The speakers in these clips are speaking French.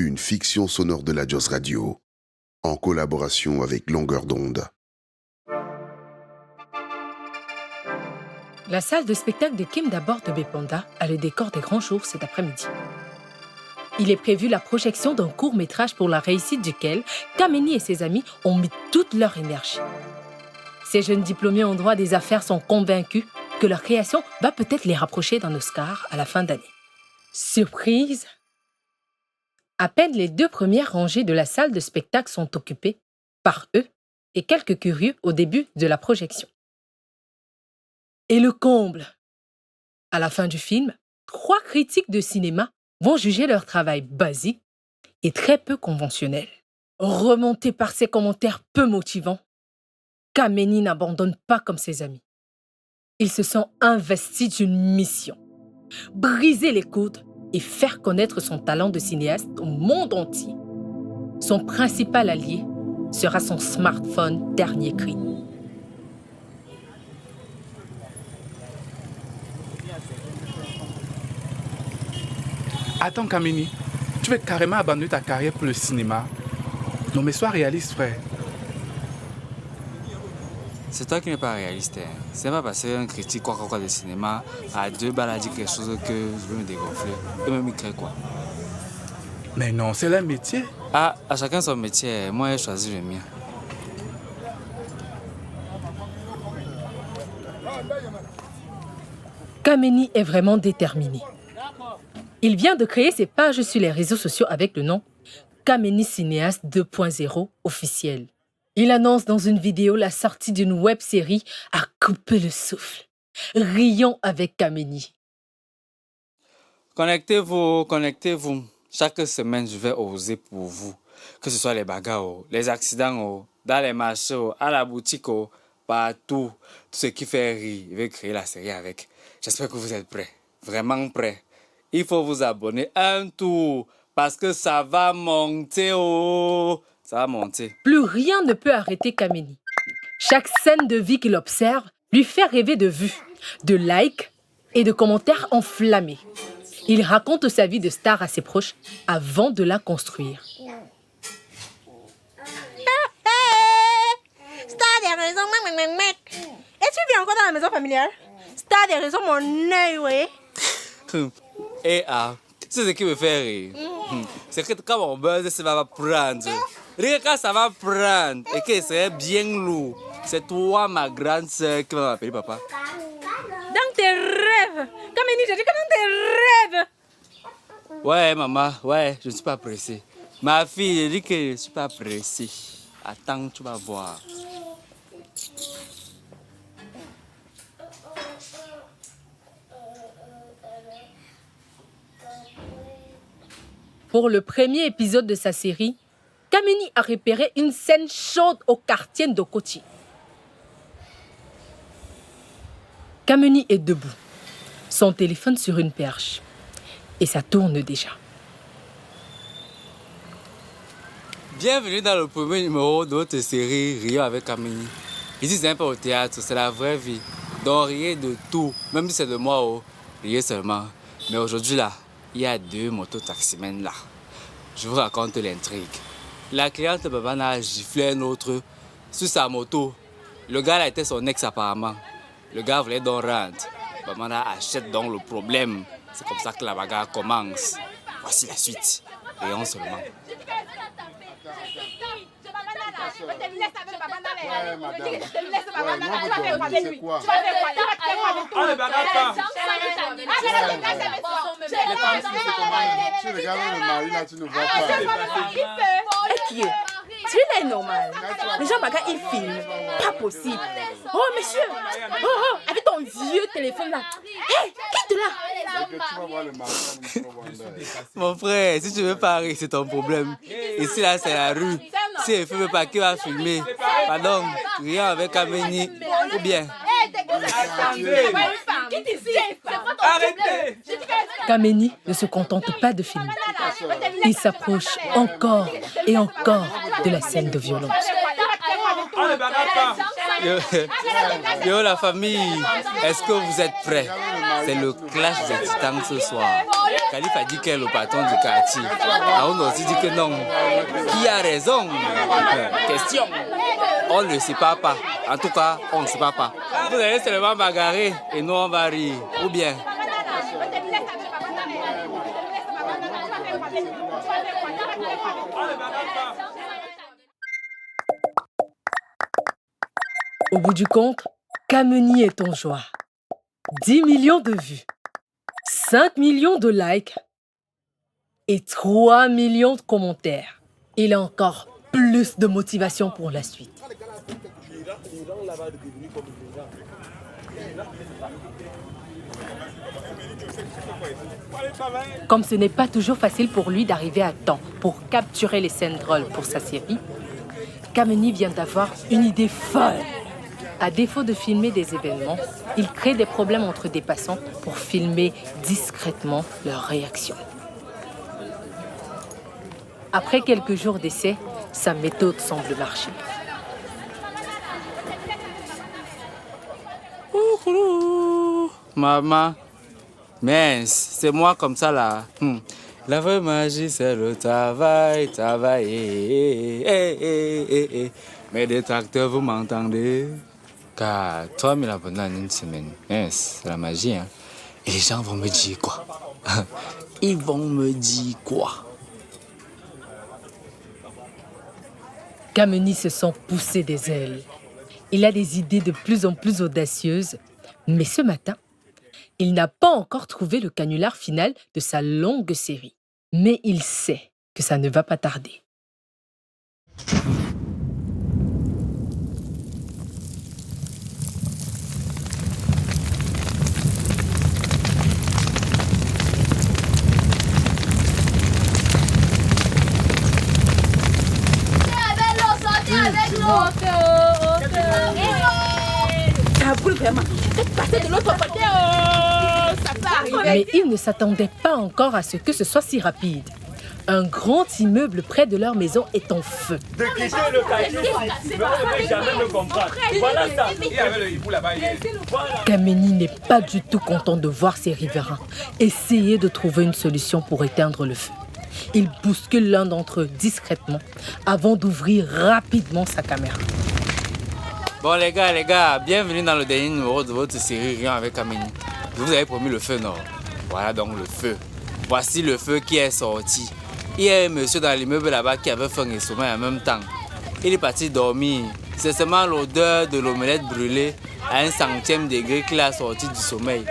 une fiction sonore de la Joss Radio, en collaboration avec Longueur d'onde. La salle de spectacle de Kim d'abord de Bepanda a le décor des grands jours cet après-midi. Il est prévu la projection d'un court-métrage pour la réussite duquel Kameni et ses amis ont mis toute leur énergie. Ces jeunes diplômés en droit des affaires sont convaincus que leur création va peut-être les rapprocher d'un Oscar à la fin d'année. Surprise! À peine les 2 premières rangées de la salle de spectacle sont occupées par eux et quelques curieux au début de la projection. Et le comble! À la fin du film, 3 critiques de cinéma vont juger leur travail basique et très peu conventionnel. Remonté par ses commentaires peu motivants, Kameni n'abandonne pas comme ses amis. Il se sent investi d'une mission: briser les codes et faire connaître son talent de cinéaste au monde entier. Son principal allié sera son smartphone dernier cri. Attends, Kameni, tu veux carrément abandonner ta carrière pour le cinéma? Non, mais sois réaliste, frère. C'est toi qui n'es pas réaliste. Hein. C'est pas parce qu'un critique quoi de cinéma à 2 balles a dit quelque chose que je veux me dégonfler. Et même il crée quoi. Mais non, c'est leur métier. Ah, à chacun son métier. Moi, j'ai choisi le mien. Kameni est vraiment déterminé. Il vient de créer ses pages sur les réseaux sociaux avec le nom Kameni Cinéaste 2.0 officiel. Il annonce dans une vidéo la sortie d'une web-série à couper le souffle. Rions avec Kameni. Connectez-vous. Chaque semaine, je vais oser pour vous. Que ce soit les bagarres, les accidents, dans les marchés, à la boutique, partout. Tout ce qui fait rire, je vais créer la série avec. J'espère que vous êtes prêts. Vraiment prêts. Il faut vous abonner un tour parce que ça va monter. Ça va monter. Plus rien ne peut arrêter Kameni. Chaque scène de vie qu'il observe lui fait rêver de vues, de likes et de commentaires enflammés. Il raconte sa vie de star à ses proches avant de la construire. Star des raisons, est-ce que tu viens encore dans la maison familiale? Star des raisons, mon œil, oui. Et c'est ce qui me fait rire. C'est que quand mon buzz, ça va prendre. Regarde quand ça va prendre et que c'est bien lourd. C'est toi, ma grande sœur, qui va m'appeler papa. Dans tes rêves. Kameni, j'ai dit que dans tes rêves. Ouais, maman, ouais, je ne suis pas pressé. Ma fille, je dis que je ne suis pas pressé. Attends, tu vas voir. Pour le premier épisode de sa série, Kameni a repéré une scène chaude au quartier d'Okoti. Kameni est debout, son téléphone sur une perche, et ça tourne déjà. Bienvenue dans le premier numéro de votre série Rions avec Kameni. Ici, c'est un peu au théâtre, c'est la vraie vie. Donc, riez de tout, même si c'est de moi, riez seulement. Mais aujourd'hui, là, il y a 2 motos-taximens là. Je vous raconte l'intrigue. La cliente Babana a giflé un autre sur sa moto. Le gars là était son ex apparemment. Le gars voulait donc rendre. Babana achète donc le problème. C'est comme ça que la bagarre commence. Voici la suite. Rions seulement. Ouais, madame. Ouais, non, vous dormez, c'est quoi? Ah, ne bagarre pas. Les femmes, c'est comment? Tu regardes le mari là, tu ne vois pas. Qui est? Celui-là est normal. Les gens bagarrent, ils filment. Pas possible. Oh, monsieur. Oh, avec ton vieux téléphone là. Hé, quitte là. Tu vas voir le mari, tu vas voir le Mon frère, si tu veux pas rire, c'est ton problème. Ici là, c'est la rue. Si elle ne filme pas, qui va filmer? Pardon, rien avec Kameni. Ou bien. Arrêtez! Kameni ne se contente pas de filmer. Il s'approche encore et encore de la scène de violence. Ah, ne bagarre pas. Yo la famille, est-ce que vous êtes prêts? C'est le clash des titans ce soir. Khalif a dit qu'elle est le patron du quartier. On a aussi dit que non. Qui a raison? Question. On ne sait pas. En tout cas, on ne sait pas. Vous allez seulement bagarrer et nous on va rire. Ou bien? Au bout du compte, Kameni est en joie. 10 millions de vues, 5 millions de likes et 3 millions de commentaires. Il a encore plus de motivation pour la suite. Comme ce n'est pas toujours facile pour lui d'arriver à temps pour capturer les scènes drôles pour sa série, Kameni vient d'avoir une idée folle. À défaut de filmer des événements, il crée des problèmes entre des passants pour filmer discrètement leurs réactions. Après quelques jours d'essai, sa méthode semble marcher. Maman, mince, c'est moi comme ça là. La vraie magie, c'est le travail. Mes détracteurs, vous m'entendez? Car 3000 abonnés en une semaine, c'est la magie. Hein? Et les gens vont me dire quoi? Ils vont me dire quoi? Kameni se sent pousser des ailes. Il a des idées de plus en plus audacieuses. Mais ce matin, il n'a pas encore trouvé le canular final de sa longue série. Mais il sait que ça ne va pas tarder. Ça brûle vraiment. Faites passer de l'autre côté. Ça peut arriver. Mais il ne s'attendait pas encore à ce que ce soit si rapide. Un grand immeuble près de leur maison est en feu. De quitter le quartier, mais on ne peut jamais me comprendre. Voilà ça. Kameni n'est pas du tout content de voir ses riverains essayer de trouver une solution pour éteindre le feu. Il bouscule l'un d'entre eux discrètement avant d'ouvrir rapidement sa caméra. Bon les gars, bienvenue dans le dernier numéro de votre série Rien avec Kameni. Je vous avais promis le feu, non? Voilà donc le feu. Voici le feu qui est sorti. Il y a un monsieur dans l'immeuble là-bas qui avait faim et sommeil en même temps. Il est parti dormir. C'est seulement l'odeur de l'omelette brûlée à 1 centième degré qu'il a sorti du sommeil.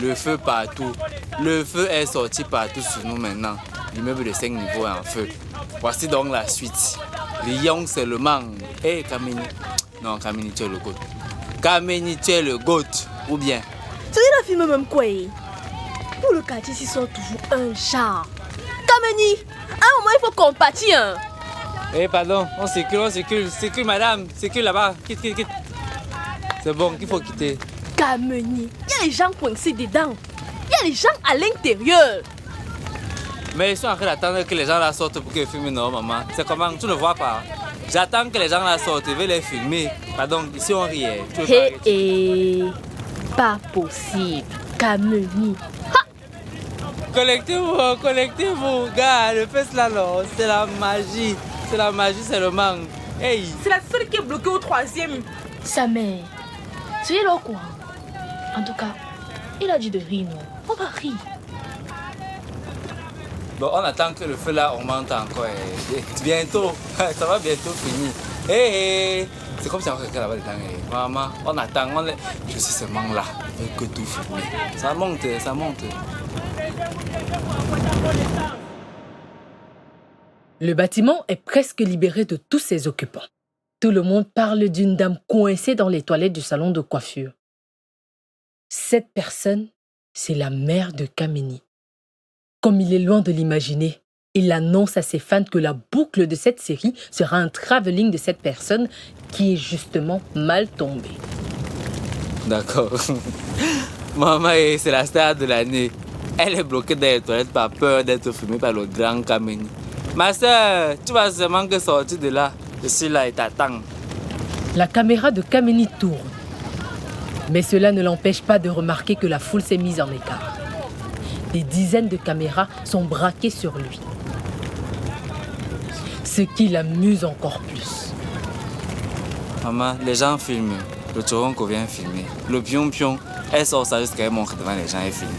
Le feu partout. Le feu est sorti partout sur nous maintenant. L'immeuble de 5 niveaux est en feu. Voici donc la suite. Rions seulement. Hé Kameni. Non, Kameni, tu es le goat. Kameni, tu es le goat. Ou bien? Tu dis la film même quoi? Pour le quartier, ils sont toujours un genre. Kameni, à un moment, il faut compatir. Eh, pardon, on circule, madame, circule là-bas, quitte. C'est bon, il faut quitter. Kameni, il y a les gens coincés dedans. Il y a les gens à l'intérieur. Mais ils sont en train d'attendre que les gens la sortent pour qu'ils filment, non, maman. C'est comment? Tu ne vois pas? J'attends que les gens la sortent, je vais les filmer. Pardon, ici on rit. Pas possible. Kameni. Collectez-vous, gars, le feu là, non, c'est la magie. C'est la magie, c'est le manque. Hey. C'est la seule qui est bloquée au 3e. Sa mère, tu es là au courant? En tout cas, il a dit de rire, non? On va rire. Bon, on attend que le feu là augmente encore. Bientôt, ça va bientôt finir. Hey. C'est comme si on regardait là-bas dedans. Maman, on attend. Je suis seulement là. Je veux que tout filmer. Ça monte. Le bâtiment est presque libéré de tous ses occupants. Tout le monde parle d'une dame coincée dans les toilettes du salon de coiffure. Cette personne, c'est la mère de Kameni. Comme il est loin de l'imaginer, il annonce à ses fans que la boucle de cette série sera un travelling de cette personne qui est justement mal tombée. D'accord. Maman, c'est la star de l'année. Elle est bloquée dans les toilettes par peur d'être filmée par le grand Kameni. Ma soeur, tu vas seulement que sortir de là. Je suis là et t'attends. La caméra de Kameni tourne. Mais cela ne l'empêche pas de remarquer que la foule s'est mise en écart. Des dizaines de caméras sont braquées sur lui. Ce qui l'amuse encore plus. Maman, les gens filment. Le Tchoronko vient filmer. Le pion-pion, elle sort ça jusqu'à elle montre devant les gens et filme.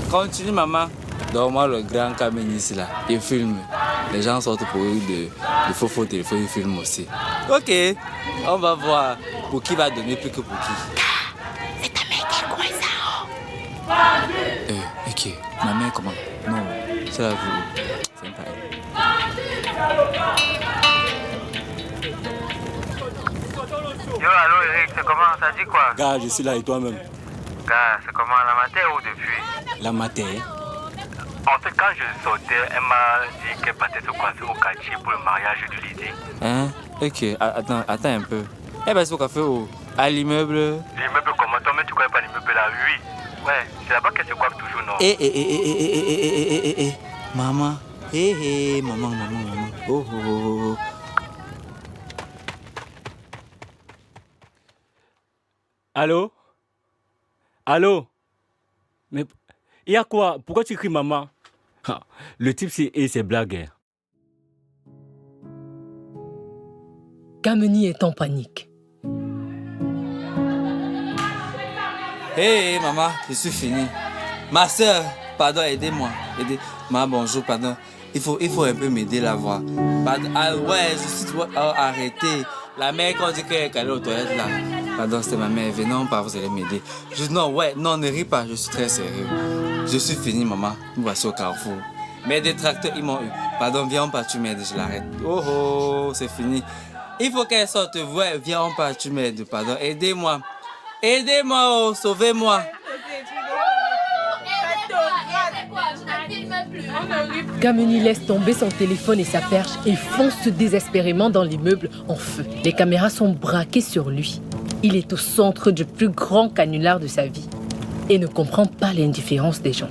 Continue, maman. Donne-moi le grand Kameni ici, là. Il filme. Les gens sortent pour eux de faux téléphones, ils filment aussi. Ok, on va voir pour qui va donner plus que pour qui. C'est ta mère qui est quoi ça? Ok, ma mère comment? Non, c'est la vie. C'est pas elle. Yo, allô Eric, c'est comment? Ça dit quoi? Gars, je suis là et toi-même. Gars, c'est comment? La matin ou depuis? La matin. En fait, quand je sortais, elle m'a dit qu'elle partait se coiffer au quartier pour le mariage de Lydie. Hein? Ok, attends un peu. Elle va se coiffer où? À l'immeuble? L'immeuble comment? Toi, mais tu connais pas l'immeuble là? Oui. Ouais, c'est là-bas qu'elle se coiffe toujours, non? Maman. Maman. Oh. Allô? Allô? Mais il y a quoi? Pourquoi tu cries maman? Ah, le type c'est blague. Kameni est en panique. Hé, maman, je suis fini. Ma soeur, pardon, aidez-moi. Maman, bonjour, pardon. Il faut un peu m'aider la voix. Ouais, je suis... arrêtez. La mère, quand on dit qu'elle est allée aux toilettes, là. Pardon, c'était ma mère. Venez, vous allez m'aider. Non, ne ris pas, je suis très sérieux. Je suis fini, maman. Nous voici au carrefour. Mes détracteurs, ils m'ont eu. Pardon, viens, on part, tu m'aides, je l'arrête. Oh, c'est fini. Il faut qu'elle sorte. Ouais, viens, on part, tu m'aides. Pardon, aidez-moi. Aidez-moi, sauvez-moi. Kameni laisse tomber son téléphone et sa perche et fonce désespérément dans l'immeuble en feu. Les caméras sont braquées sur lui. Il est au centre du plus grand canular de sa vie et ne comprend pas l'indifférence des gens.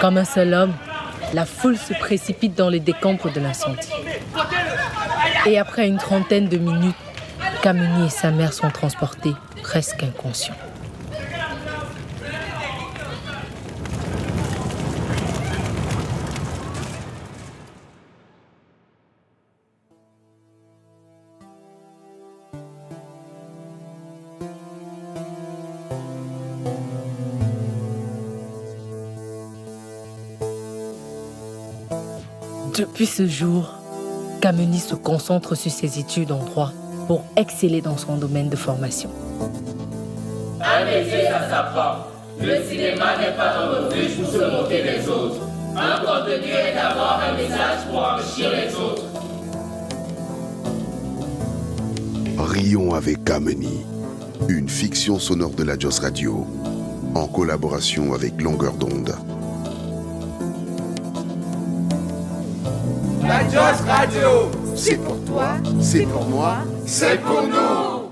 Comme un seul homme, la foule se précipite dans les décombres de l'incendie. Et après une trentaine de minutes, Kameni et sa mère sont transportés, presque inconscients. Depuis ce jour, Kameni se concentre sur ses études en droit pour exceller dans son domaine de formation. Un métier, ça s'apprend. Le cinéma n'est pas un refuge pour se moquer des autres. Un contenu est d'avoir un message pour enrichir les autres. Rions avec Kameni, une fiction sonore de la Jos Radio, en collaboration avec Longueur d'onde. La Jos Radio, c'est pour toi, c'est pour moi, c'est pour nous.